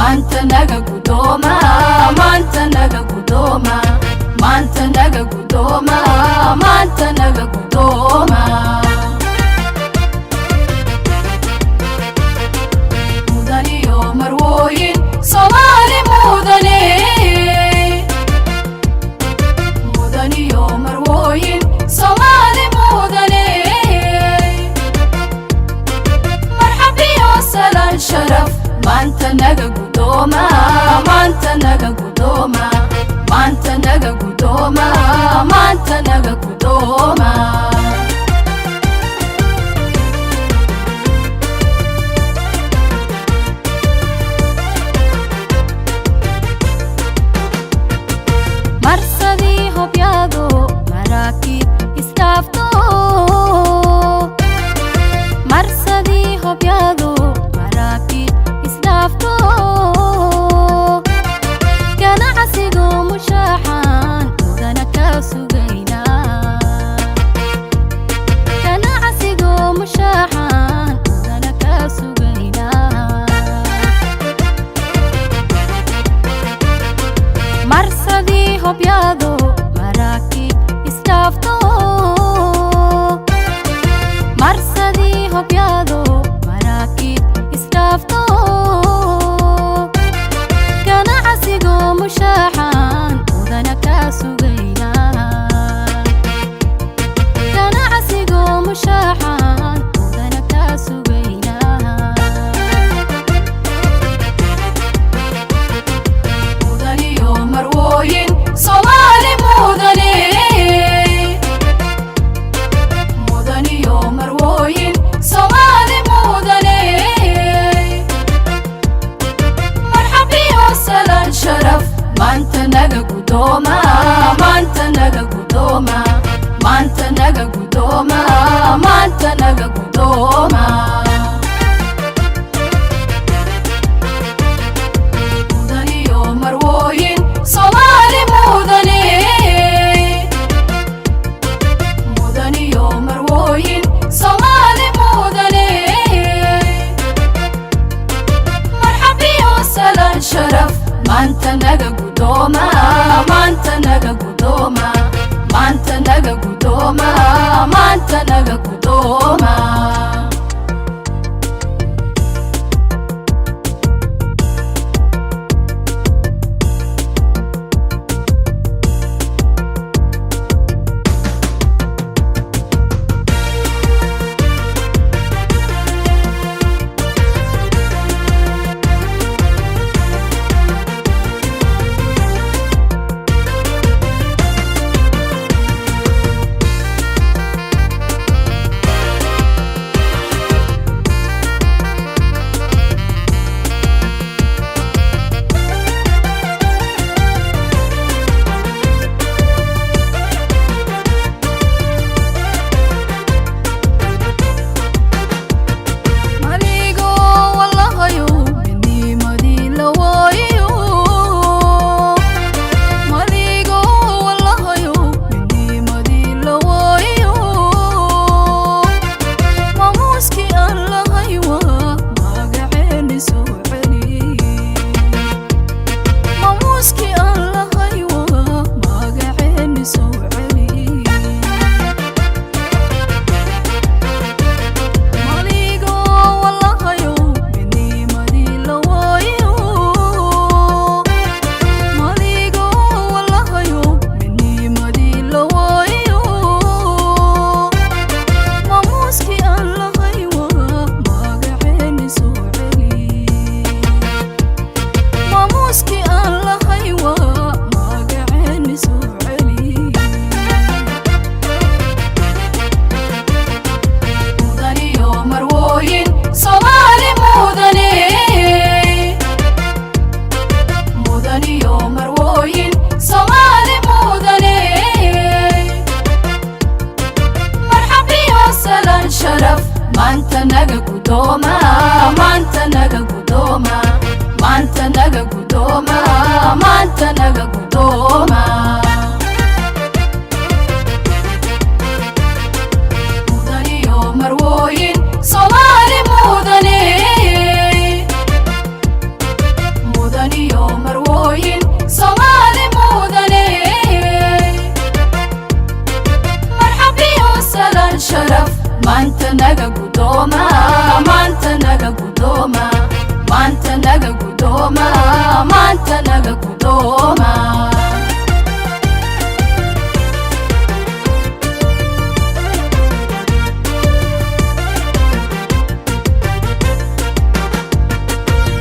maanta naga guddooma maanta naga guddooma maanta naga guddooma maanta naga guddooma mudaniyo marwooyin Soomaali mudane mudaniyo marwooyin Soomaali mudane marxabiyo salaan sharaf maanta naga guddooma maanta naga guddooma maanta naga guddooma maanta naga guddooma marsadii hobyado maraakiib istaafto marsadii hobyado maraakiib istaafto ganacsigu mushaaxan mudana ka sugayna ganacsigu mushaaxan mudana ka sugayna marsadii hobyado maraakiib istaafto marsadii hobyado maraakiib istaafto ganacsigu mushaaxan mudana ka sugayna ganacsigu mushaaxan mudana ka sugayna mudaniyo marwooyin Soomaali mudane mudaniyo marwooyin Soomaali mudane marxabiyo salaan sharaf maanta naga guddooma maanta naga guddooma maanta naga guddooma maanta naga guddooma mudaniyo marwooyin Soomaali mudane mudaniyo marwooyin Soomaali mudane marxabiyo salaan sharaf maanta naga guddooma maanta naga guddooma maanta naga guddooma maanta naga guddooma maanta naga guddooma maanta naga guddooma maanta naga guddooma maanta naga guddooma mudaniyo marwooyin Soomaali mudane mudaniyo marwooyin Soomaali mudane marxabiyo salaan sharaf maanta naga gudooma maanta naga gudooma maanta naga gudooma maanta naga gudooma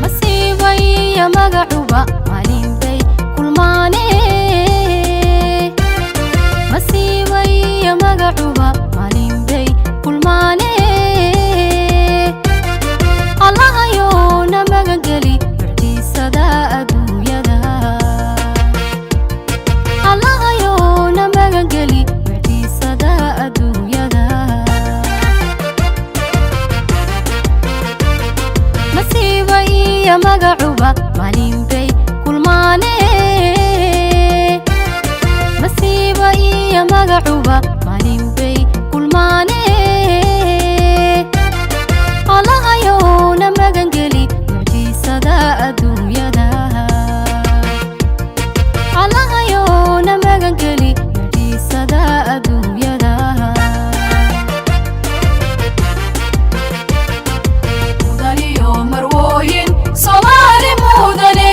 masiibaya magacuba maalin bay kulmaane masiibaya magacuba maalin bay kulmaane allahayo na magangeli mucjisada adduunyada allahayo na magangeli mucjisada adduunyada masiibaya magacuba maalin bay kulmaane masiibaya magacuba maalin bay kulmaane allahayo na magangeli mucjisada adduunyada allahayo na magangeli mucjisada adduunyada mudaniyo marwooyin Soomaali mudane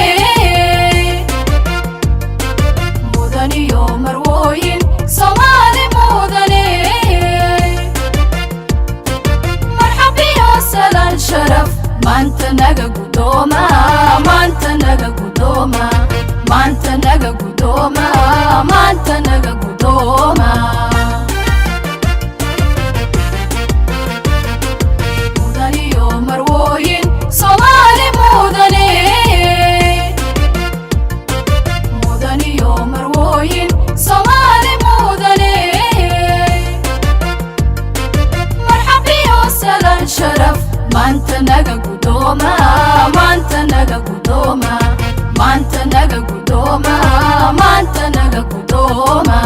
mudaniyo marwooyin Soomaali mudane marxabiyo salaan sharaf maanta naga gudooma maanta naga gudooma maanta naga gudooma maanta naga gudooma mudaniyo marwooyin Soomaali mudane mudaniyo marwooyin Soomaali mudane marxabiyo salaan sharaf maanta naga gudooma maanta naga gudooma maanta naga gudooma maanta naga gudooma